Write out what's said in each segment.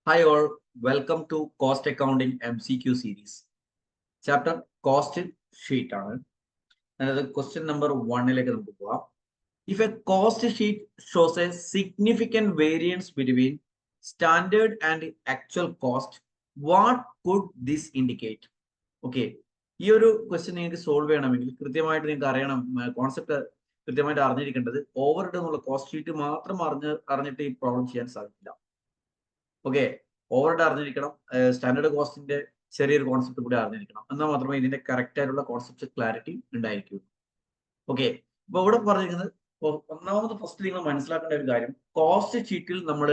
Hi all, welcome to Cost Accounting MCQ series. Chapter Cost Sheet ആണ്. അതായത് question number 1ലേക്ക് നമുക്ക് പോവാം. If a cost sheet shows a significant variance between standard and actual cost, what could this indicate? Okay. ഈ ഒരു question നിങ്ങൾക്ക് solve ചെയ്യണമെങ്കിൽ കൃത്യമായിട്ട് നിങ്ങൾക്ക് അറിയണം, കോൺസെപ്റ്റ് കൃത്യമായിട്ട് അറിഞ്ഞിരിക്കേണ്ടത് ഓവർഹെഡ് എന്നുള്ള കോസ്റ്റ് ഷീറ്റ് മാത്രം അറിഞ്ഞിട്ട് ഈ പ്രോബ്ലം ചെയ്യാൻ സാധിക്കില്ല. ഓക്കെ, ഓവർഹെഡ് അറിഞ്ഞിരിക്കണം, സ്റ്റാൻഡേർഡ് കോസ്റ്റിന്റെ ചെറിയൊരു കോൺസെപ്റ്റ് കൂടി അറിഞ്ഞിരിക്കണം, എന്നാൽ മാത്രമേ ഇതിന്റെ കറക്റ്റ് ആയിട്ടുള്ള കോൺസെപ്റ്റ് ക്ലാരിറ്റി ഉണ്ടായിരിക്കൂ. ഓക്കെ, അപ്പൊ ഇവിടെ പറഞ്ഞിരിക്കുന്നത് ഒന്നാമത് ഫസ്റ്റ് നിങ്ങൾ മനസ്സിലാക്കേണ്ട ഒരു കാര്യം, കോസ്റ്റ് ഷീറ്റിൽ നമ്മൾ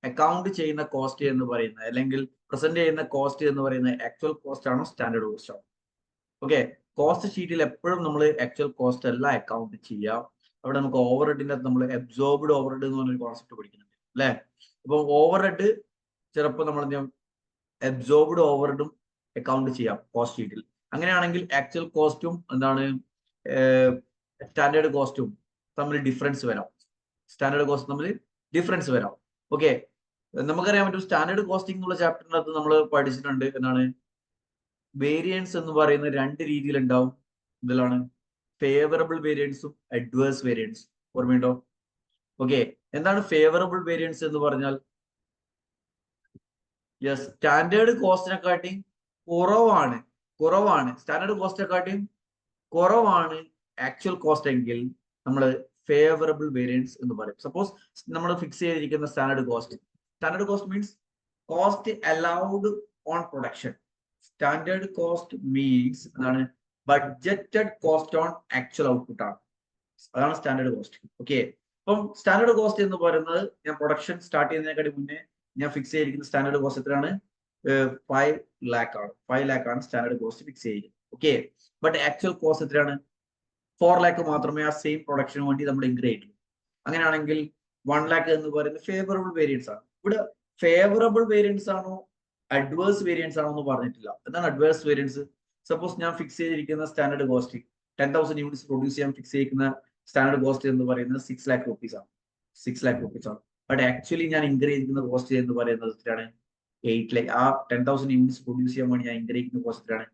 അക്കൗണ്ട് ചെയ്യുന്ന കോസ്റ്റ് എന്ന് പറയുന്നത് അല്ലെങ്കിൽ പ്രസന്റ് ചെയ്യുന്ന കോസ്റ്റ് എന്ന് പറയുന്നത് ആക്ച്വൽ കോസ്റ്റ് ആണോ സ്റ്റാൻഡേർഡ് കോസ്റ്റ് ആണോ? ഓക്കെ, കോസ്റ്റ് ഷീറ്റിൽ എപ്പോഴും നമ്മൾ ആക്ച്വൽ കോസ്റ്റ് അല്ല അക്കൗണ്ട് ചെയ്യുക. അവിടെ നമുക്ക് ഓവർഹെഡിന്റെ നമ്മൾ അബ്സോർബ്ഡ് ഓവർഹെഡ് എന്ന് പറഞ്ഞൊരു കോൺസെപ്റ്റ് പഠിക്കുന്നുണ്ട് അല്ലെ. അപ്പൊ ഓവർഹെഡ് ചിലപ്പോൾ നമ്മൾ അബ്സോർബ്ഡ് ഓവർഹെഡും അക്കൗണ്ട് ചെയ്യാം കോസ്റ്റ് ഷീറ്റിൽ. അങ്ങനെയാണെങ്കിൽ ആക്ച്വൽ കോസ്റ്റും എന്താണ് സ്റ്റാൻഡേർഡ് കോസ്റ്റും തമ്മിൽ ഡിഫറൻസ് വരാം. സ്റ്റാൻഡേർഡ് കോസ്റ്റ് തമ്മിൽ ഡിഫറൻസ് വരാം. ഓക്കെ, നമുക്കറിയാൻ പറ്റും സ്റ്റാൻഡേർഡ് കോസ്റ്റിംഗ് എന്നുള്ള ചാപ്റ്ററിനകത്ത് നമ്മൾ പഠിച്ചിട്ടുണ്ട് എന്താണ് വേരിയൻസ് എന്ന് പറയുന്ന രണ്ട് രീതിയിൽ ഉണ്ടാവും. ഇതിലാണ് ഫേവറബിൾ വേരിയൻസും അഡ്വേഴ്സ് വേരിയൻസും. ഓർമ്മയുണ്ടോ? ഓക്കെ, എന്താണ് ഫേവറബിൾ വേരിയൻസ് എന്ന് പറഞ്ഞാൽ യെസ്, സ്റ്റാൻഡേർഡ് കോസ്റ്റിനെക്കാട്ടിയും കുറവാണ് സ്റ്റാൻഡേർഡ് കോസ്റ്റിനെക്കാട്ടിയും കുറവാണ് ആക്ച്വൽ കോസ്റ്റ് എങ്കിൽ നമ്മൾ ഫേവറബിൾ വേരിയൻസ് എന്ന് പറയും. സപ്പോസ് നമ്മൾ ഫിക്സ് ചെയ്തിരിക്കുന്ന standard cost means cost allowed on production. Standard cost means എന്താണ്? Budgeted cost on actual output ആണ്. അതാണ് സ്റ്റാൻഡേർഡ് കോസ്റ്റ്. ഓക്കെ, അപ്പം സ്റ്റാൻഡേർഡ് കോസ്റ്റ് എന്ന് പറയുന്നത് ഞാൻ പ്രൊഡക്ഷൻ സ്റ്റാർട്ട് ചെയ്യുന്നതിനെക്കാട്ടി മുന്നേ ഞാൻ ഫിക്സ് ചെയ്തിരിക്കുന്ന സ്റ്റാൻഡേർഡ് കോസ്റ്റ് എത്രയാണ്? 5 lakh ആണ്. 5 lakh ആണ് സ്റ്റാൻഡേർഡ് കോസ്റ്റ് ഫിക്സ് ചെയ്തിരിക്കുന്നത്. ഓക്കെ, ബട്ട് ആക്ച്വൽ കോസ്റ്റ് എത്രയാണ്? 4 lakh മാത്രമേ ആ സെയിം പ്രൊഡക്ഷന് വേണ്ടി നമ്മൾ ഇൻക്രീ ചെയ്തിട്ടുള്ളൂ. അങ്ങനെയാണെങ്കിൽ 1 lakh എന്ന് പറയുന്നത് ഫേവറബിൾ വേരിയൻസ് ആണ്. ഇവിടെ ഫേവറബിൾ വേരിയൻസ് ആണോ അഡ്വേഴ്സ് വേരിയൻസ് ആണോ എന്ന് പറഞ്ഞിട്ടില്ല. എന്താണ് അഡ്വേഴ്സ് വേരിയൻസ്? സപ്പോസ് ഞാൻ ഫിക്സ് ചെയ്തിരിക്കുന്ന സ്റ്റാൻഡേർഡ് കോസ്റ്റ് 10,000 യൂണിറ്റ്സ് പ്രൊഡ്യൂസ് ചെയ്യാൻ ഫിക്സ് ചെയ്തിരിക്കുന്ന സ്റ്റാൻഡേർഡ് കോസ്റ്റ് എന്ന് പറയുന്നത് 6 lakh rupees ആണ്. 6 lakh rupees ആണ്. ബട്ട് ആക്ച്വലി ഞാൻ ഇൻക്രീ ചെയ്തിരിക്കുന്ന കോസ്റ്റ് എന്ന് പറയുന്നത് എത്രയാണ്? 8 lakh. ആ 10,000 യൂണിറ്റ്സ് പ്രൊഡ്യൂസ് ചെയ്യാൻ വേണ്ടി ഞാൻ ഇൻക്രീ ചെയ്യുന്ന കോസ്റ്റ് എത്രയാണ്?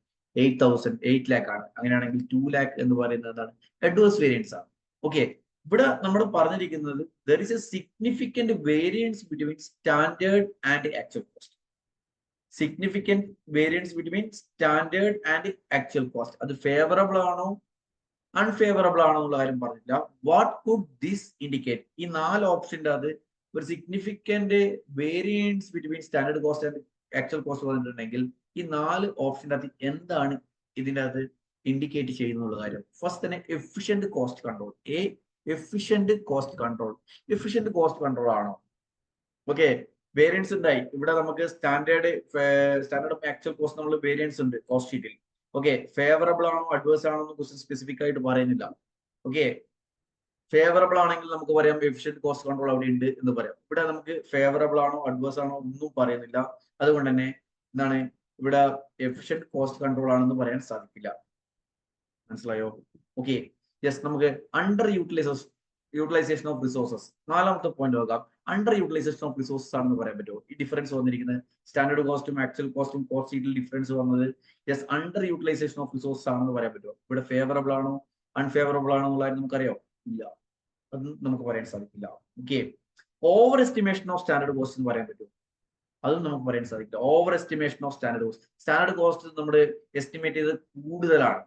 8 lakh ആണ്. അങ്ങനെയാണെങ്കിൽ 2 lakh എന്ന് പറയുന്നത് എന്താണ്? അഡ്വേഴ്സ് വേരിയൻസ് ആണ്. ഓക്കെ, ഇവിടെ നമ്മൾ പറഞ്ഞിരിക്കുന്നത് there is a significant variance between standard and actual cost. Significant variance between standard and actual cost. അത് ഫേവറബിൾ ആണോ അൺഫേവറബിൾ ആണോ എന്നുള്ള കാര്യം പറഞ്ഞില്ല. What could this indicate? ഈ 4 ഓപ്ഷന്റെ അത് ഒരു significant variance between standard cost and actual cost പറഞ്ഞിട്ടുണ്ടെങ്കിൽ ഈ 4 ഓപ്ഷന്റെ അത് എന്താണ് ഇതിന്റെ അത് ഇൻഡിക്കേറ്റ് ചെയ്യുന്നുള്ള കാര്യം. ഫസ്റ്റ് തന്നെ efficient cost control. Efficient cost control ആണോ? ഓക്കെ, വേരിയൻസ് ഉണ്ടായി. ഇവിടെ നമുക്ക് സ്റ്റാൻഡേർഡ് ആക്ച്വൽ കോസ്റ്റ് നമ്മൾ വേരിയൻസ് ഉണ്ട് കോസ്റ്റ് ഷീറ്റിൽ. ഓക്കെ, ഫേവറബിൾ ആണോ അഡ്വേഴ്സ് ആണോ എന്ന് ക്വസ്റ്റ്യൻ സ്പെസിഫിക് ആയിട്ട് പറയുന്നില്ല. ഓക്കെ, ഫേവറബിൾ ആണെങ്കിൽ നമുക്ക് പറയാം എഫിഷ്യന്റ് കോസ്റ്റ് കൺട്രോൾ അവിടെ ഉണ്ട് എന്ന് പറയാം. ഇവിടെ നമുക്ക് ഫേവറബിൾ ആണോ അഡ്വേഴ്സ് ആണോ ഒന്നും പറയുന്നില്ല. അതുകൊണ്ട് തന്നെ എന്താണ് ഇവിടെ എഫിഷ്യന്റ് കോസ്റ്റ് കൺട്രോൾ ആണെന്ന് പറയാൻ സാധിക്കില്ല. മനസ്സിലായോ? ഓക്കെ, യെസ്, നമുക്ക് അണ്ടർ യൂട്ടിലൈസേഷൻ ഓഫ് റിസോഴ്സസ്. 4ാമത്തെ പോയിന്റ് നോക്കാം. അണ്ടർ യൂട്ടിലൈസേഷൻ ഓഫ് റിസോഴ്സസ് ആണെന്ന് പറയാൻ പറ്റുമോ? ഈ ഡിഫറൻസ് വന്നിരിക്കുന്നത് സ്റ്റാൻഡേർഡ് കോസ്റ്റും ആക്ച്വൽ കോസ്റ്റും കോസ്റ്റ് ഷീറ്റിൽ ഡിഫറൻസ് വന്നത് yes under utilisation of resources ആണെന്ന് പറയാൻ പറ്റുമോ? ഇവിടെ ഫേവറബിൾ ആണോ അൺഫേവറബിൾ ആണോ എന്നുള്ളത് നമുക്കറിയോ? ഇല്ല, അതും നമുക്ക് പറയാൻ സാധിക്കില്ല. Okay, over estimation of standard cost എന്ന് പറയാൻ പറ്റുമോ? അതും നമുക്ക് പറയാൻ സാധിക്കില്ല. Over estimation of standard cost നമ്മൾ എസ്റ്റിമേറ്റ് ചെയ്ത് കൂടുതലാണ്.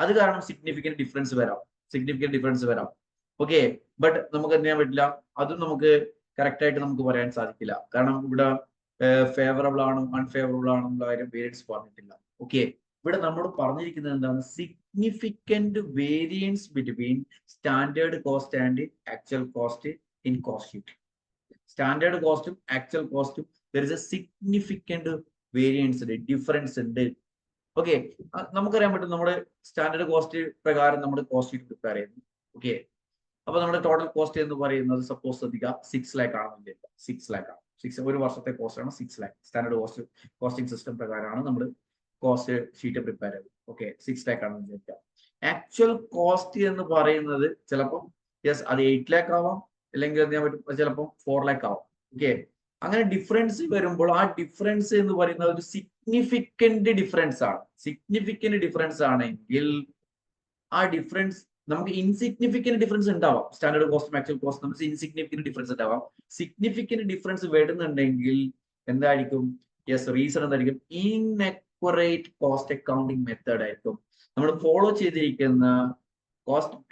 അത് കാരണം സിഗ്നിഫിക്കന്റ് ഡിഫറൻസ് വരാം. ഓക്കെ, ബട്ട് നമുക്ക് എന്ത് ചെയ്യാൻ പറ്റില്ല, അതും നമുക്ക് കറക്റ്റ് ആയിട്ട് നമുക്ക് പറയാൻ സാധിക്കില്ല. കാരണം ഇവിടെ ഫേവറബിൾ ആണോ അൺഫേവറബിൾ ആണോ എന്നുള്ള കാര്യം വേരിയൻസ് പറഞ്ഞിട്ടില്ല. ഓക്കെ, ഇവിടെ നമ്മൾ പറഞ്ഞിരിക്കുന്നത് എന്താണ്? Significant variance between standard cost and actual cost in cost sheet. Standard കോസ്റ്റും ആക്ച്വൽ കോസ്റ്റും there is a significant variance ഉണ്ട്, ഡിഫറൻസ് ഉണ്ട്. ഓക്കെ, നമുക്കറിയാൻ പറ്റും നമ്മുടെ സ്റ്റാൻഡേർഡ് കോസ്റ്റ് പ്രകാരം നമ്മുടെ കോസ്റ്റ് ഷീറ്റ് പ്രിപ്പയർ ചെയ്യുന്നു. ഓക്കെ, അപ്പൊ നമ്മുടെ ടോട്ടൽ കോസ്റ്റ് എന്ന് പറയുന്നത് സപ്പോസ് ശ്രദ്ധിക്കുക 6 lakh ആണെന്ന്. 6 lakh ആണ്. ഒരു വർഷത്തെ കോസ്റ്റ് ആണ് 6 lakh. സ്റ്റാൻഡേർഡ് കോസ്റ്റിംഗ് സിസ്റ്റം പ്രകാരമാണ് നമ്മൾ കോസ്റ്റ് ഷീറ്റ് പ്രിപ്പയർ ചെയ്തത്. ഓക്കെ, 6 lakh ആണെന്ന് വിചാരിക്കാം. ആക്ച്വൽ കോസ്റ്റ് എന്ന് പറയുന്നത് ചിലപ്പോൾ യെസ് അത് 8 lakh ആവാം, അല്ലെങ്കിൽ എന്ത് ചെയ്യാൻ പറ്റും ചിലപ്പോൾ 4 lakh ആവാം. ഓക്കെ, അങ്ങനെ ഡിഫറൻസ് വരുമ്പോൾ ആ ഡിഫറൻസ് എന്ന് പറയുന്നത് ഒരു സിഗ്നിഫിക്കന്റ് ഡിഫറൻസ് ആണ്. സിഗ്നിഫിക്കന്റ് ഡിഫറൻസ് ആണെങ്കിൽ ആ ഡിഫറൻസ് നമുക്ക് ഇൻസിഗ്നിഫിക്കന്റ് ഡിഫറൻസ് ഉണ്ടാവാം. സ്റ്റാൻഡേർഡ് കോസ്റ്റും ആക്ച്വൽ കോസ്റ്റും നമുക്ക് ഇൻസിഗ്നിഫിക്കന്റ് ഡിഫറൻസ് ഉണ്ടാവാം. സിഗ്നിഫിക്കന്റ് ഡിഫറൻസ് വരുന്നുണ്ടെങ്കിൽ എന്തായിരിക്കും? യെസ്, റീസൺ എന്തായിരിക്കും? ഇൻഅക്യുറേറ്റ് കോസ്റ്റ് അക്കൗണ്ടിങ് മെത്തേഡ് ആയിരിക്കും. നമ്മൾ ഫോളോ ചെയ്തിരിക്കുന്ന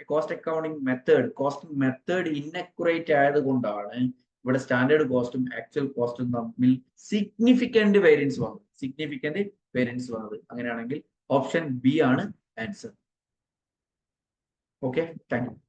കോസ്റ്റ് അക്കൗണ്ടിങ് മെത്തേഡ് ഇൻഅക്യുറേറ്റ് ആയതുകൊണ്ടാണ് ഇവിടെ സ്റ്റാൻഡേർഡ് കോസ്റ്റും ആക്ച്വൽ കോസ്റ്റും തമ്മിൽ സിഗ്നിഫിക്കന്റ് വേരിയൻസ് വന്നത്. അങ്ങനെയാണെങ്കിൽ ഓപ്ഷൻ ബി ആണ് ആൻസർ. Okay, thank you.